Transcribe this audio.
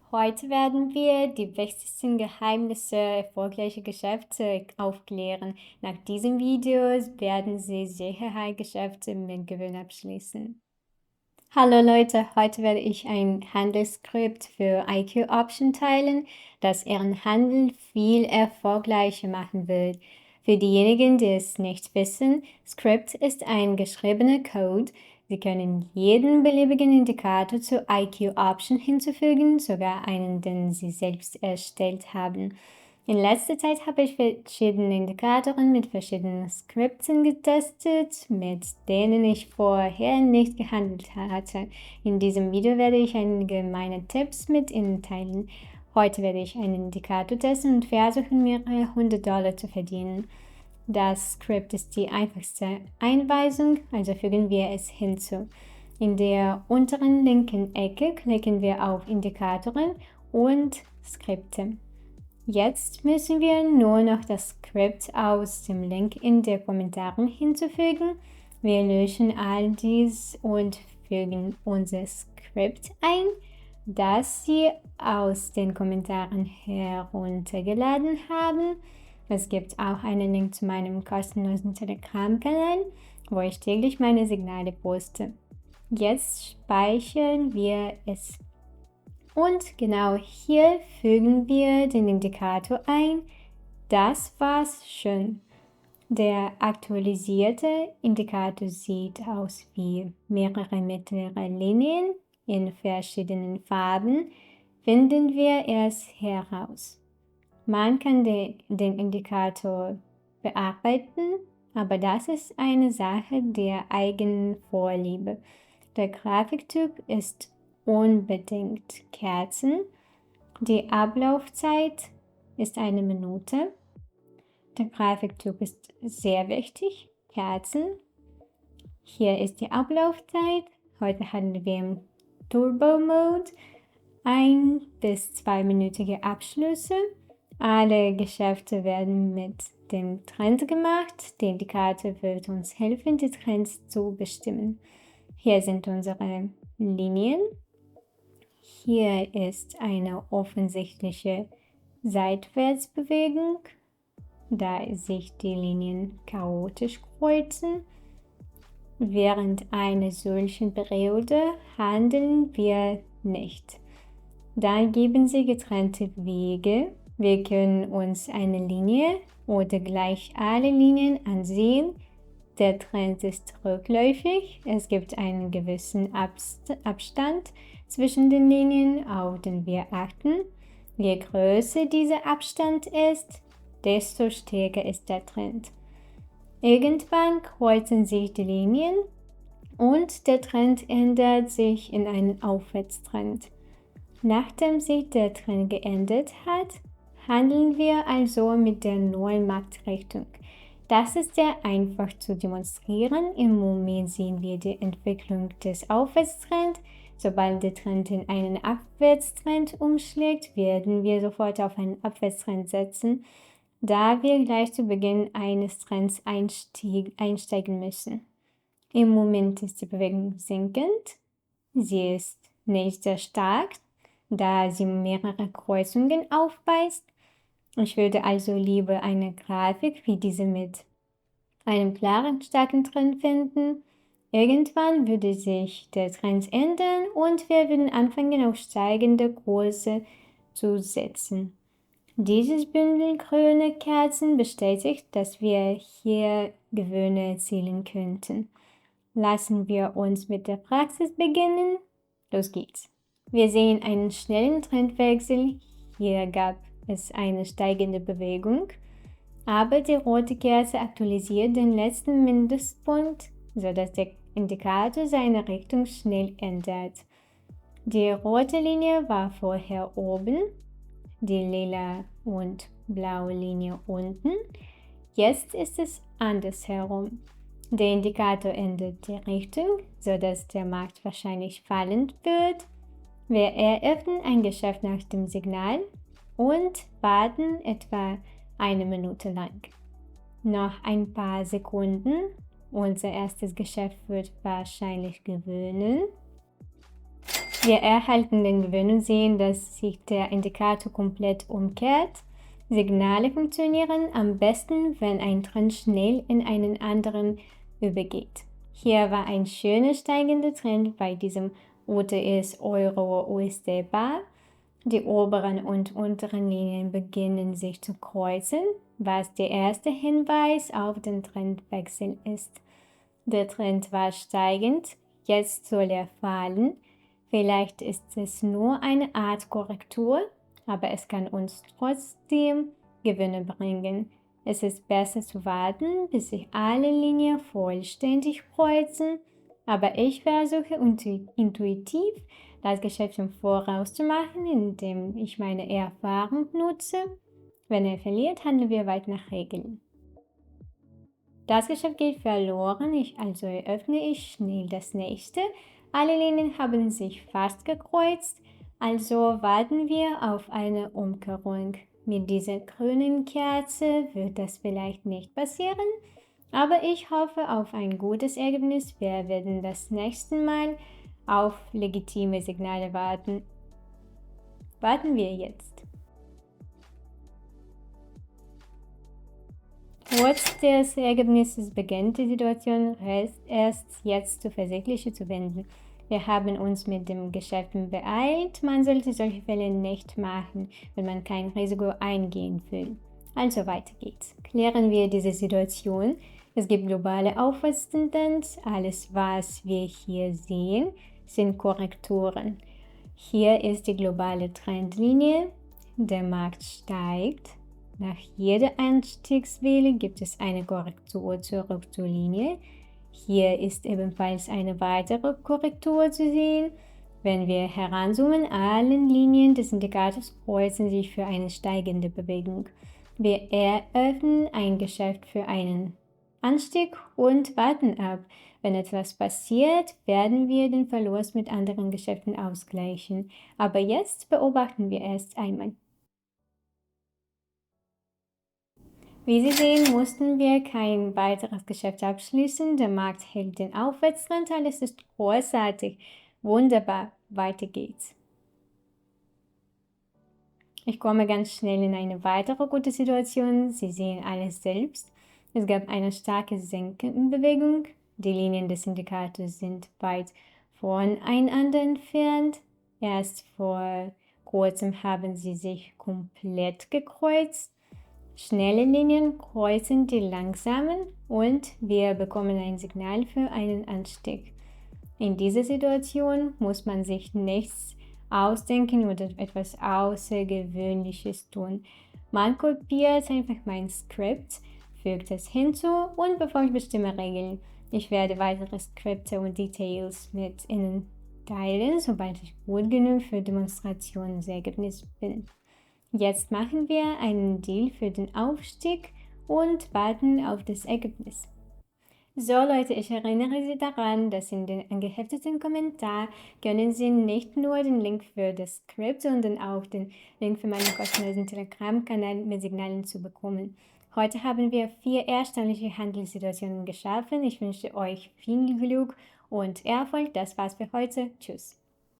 Heute werden wir die wichtigsten Geheimnisse erfolgreicher Geschäfte aufklären. Nach diesem Video werden Sie sicher Geschäfte mit Gewinn abschließen. Hallo Leute, heute werde ich ein Handelsskript für IQ Option teilen, das Ihren Handel viel erfolgreicher machen wird. Für diejenigen, die es nicht wissen, Script ist ein geschriebener Code. Sie können jeden beliebigen Indikator zu IQ Option hinzufügen, sogar einen, den Sie selbst erstellt haben. In letzter Zeit habe ich verschiedene Indikatoren mit verschiedenen Skripten getestet, mit denen ich vorher nicht gehandelt hatte. In diesem Video werde ich einige meiner Tipps mit Ihnen teilen. Heute werde ich einen Indikator testen und versuchen, mehrere $100 zu verdienen. Das Skript ist die einfachste Einweisung, also fügen wir es hinzu. In der unteren linken Ecke klicken wir auf Indikatoren und Skripte. Jetzt müssen wir nur noch das Skript aus dem Link in den Kommentaren hinzufügen. Wir löschen all dies und fügen unser Skript ein, das Sie aus den Kommentaren heruntergeladen haben. Es gibt auch einen Link zu meinem kostenlosen Telegram-Kanal, wo ich täglich meine Signale poste. Jetzt speichern wir es. Und genau hier fügen wir den Indikator ein. Das war's schon. Der aktualisierte Indikator sieht aus wie mehrere mittlere Linien in verschiedenen Farben. Finden wir es heraus. Man kann den Indikator bearbeiten, aber das ist eine Sache der eigenen Vorliebe. Der Grafiktyp ist unbedingt Kerzen. Die Ablaufzeit ist 1 Minute. Der Grafiktyp ist sehr wichtig, Kerzen. Hier ist die Ablaufzeit. Heute haben wir im Turbo-Mode 1 bis 2-minütige Abschlüsse. Alle Geschäfte werden mit dem Trend gemacht. Der Indikator wird uns helfen, die Trends zu bestimmen. Hier sind unsere Linien. Hier ist eine offensichtliche Seitwärtsbewegung, da sich die Linien chaotisch kreuzen. Während einer solchen Periode handeln wir nicht. Dann geben sie getrennte Wege. Wir können uns eine Linie oder gleich alle Linien ansehen. Der Trend ist rückläufig. Es gibt einen gewissen Abstand zwischen den Linien, auf den wir achten. Je größer dieser Abstand ist, desto stärker ist der Trend. Irgendwann kreuzen sich die Linien und der Trend ändert sich in einen Aufwärtstrend. Nachdem sich der Trend geändert hat, handeln wir also mit der neuen Marktrichtung. Das ist sehr einfach zu demonstrieren. Im Moment sehen wir die Entwicklung des Aufwärtstrends. Sobald der Trend in einen Abwärtstrend umschlägt, werden wir sofort auf einen Abwärtstrend setzen, da wir gleich zu Beginn eines Trends einsteigen müssen. Im Moment ist die Bewegung sinkend. Sie ist nicht sehr stark, da sie mehrere Kreuzungen aufweist. Ich würde also lieber eine Grafik wie diese mit einem klaren, starken Trend finden. Irgendwann würde sich der Trend ändern und wir würden anfangen, auf steigende Kurse zu setzen. Dieses Bündel grüner Kerzen bestätigt, dass wir hier Gewinne erzielen könnten. Lassen wir uns mit der Praxis beginnen. Los geht's. Wir sehen einen schnellen Trendwechsel. Hier gab es eine steigende Bewegung, aber die rote Kerze aktualisiert den letzten Mindestpunkt, sodass der Indikator seine Richtung schnell ändert. Die rote Linie war vorher oben, die lila und blaue Linie unten. Jetzt ist es andersherum. Der Indikator ändert die Richtung, sodass der Markt wahrscheinlich fallend wird. Wir eröffnen ein Geschäft nach dem Signal und warten etwa 1 Minute lang. Noch ein paar Sekunden. Unser erstes Geschäft wird wahrscheinlich gewinnen. Wir erhalten den Gewinn und sehen, dass sich der Indikator komplett umkehrt. Signale funktionieren am besten, wenn ein Trend schnell in einen anderen übergeht. Hier war ein schöner steigender Trend bei diesem UTS Euro USD Bar. Die oberen und unteren Linien beginnen sich zu kreuzen, was der erste Hinweis auf den Trendwechsel ist. Der Trend war steigend, jetzt soll er fallen. Vielleicht ist es nur eine Art Korrektur, aber es kann uns trotzdem Gewinne bringen. Es ist besser zu warten, bis sich alle Linien vollständig kreuzen, aber ich versuche intuitiv das Geschäft im Voraus zu machen, indem ich meine Erfahrung nutze. Wenn er verliert, handeln wir weiter nach Regeln. Das Geschäft geht verloren, also eröffne ich schnell das nächste. Alle Linien haben sich fast gekreuzt, also warten wir auf eine Umkehrung. Mit dieser grünen Kerze wird das vielleicht nicht passieren, aber ich hoffe auf ein gutes Ergebnis. Wir werden das nächste Mal auf legitime Signale warten. Warten wir jetzt. Trotz des Ergebnisses beginnt die Situation erst jetzt zuversichtlich zu wenden. Wir haben uns mit dem Geschäft beeilt. Man sollte solche Fälle nicht machen, wenn man kein Risiko eingehen will. Also weiter geht's. Klären wir diese Situation. Es gibt globale Aufwärtstendenz. Alles, was wir hier sehen, sind Korrekturen. Hier ist die globale Trendlinie. Der Markt steigt. Nach jeder Anstiegswelle gibt es eine Korrektur zurück zur Linie. Hier ist ebenfalls eine weitere Korrektur zu sehen. Wenn wir heranzoomen, alle Linien des Indikators kreuzen sich für eine steigende Bewegung. Wir eröffnen ein Geschäft für einen Anstieg und warten ab. Wenn etwas passiert, werden wir den Verlust mit anderen Geschäften ausgleichen. Aber jetzt beobachten wir erst einmal. Wie Sie sehen, mussten wir kein weiteres Geschäft abschließen. Der Markt hält den Aufwärtstrend, alles ist großartig. Wunderbar, weiter geht's. Ich komme ganz schnell in eine weitere gute Situation. Sie sehen alles selbst. Es gab eine starke Senkenbewegung. Die Linien des Indikators sind weit voneinander entfernt. Erst vor kurzem haben sie sich komplett gekreuzt. Schnelle Linien kreuzen die langsamen und wir bekommen ein Signal für einen Anstieg. In dieser Situation muss man sich nichts ausdenken oder etwas Außergewöhnliches tun. Man kopiert einfach mein Skript, fügt es hinzu und befolgt bestimmte Regeln. Ich werde weitere Skripte und Details mit Ihnen teilen, sobald ich gut genug für Demonstrationsergebnis bin. Jetzt machen wir einen Deal für den Aufstieg und warten auf das Ergebnis. So Leute, ich erinnere Sie daran, dass in den angehefteten Kommentar können Sie nicht nur den Link für das Skript, sondern auch den Link für meinen kostenlosen Telegram-Kanal mit Signalen zu bekommen. Heute haben wir 4 erstaunliche Handelssituationen geschaffen. Ich wünsche euch viel Glück und Erfolg. Das war's für heute. Tschüss.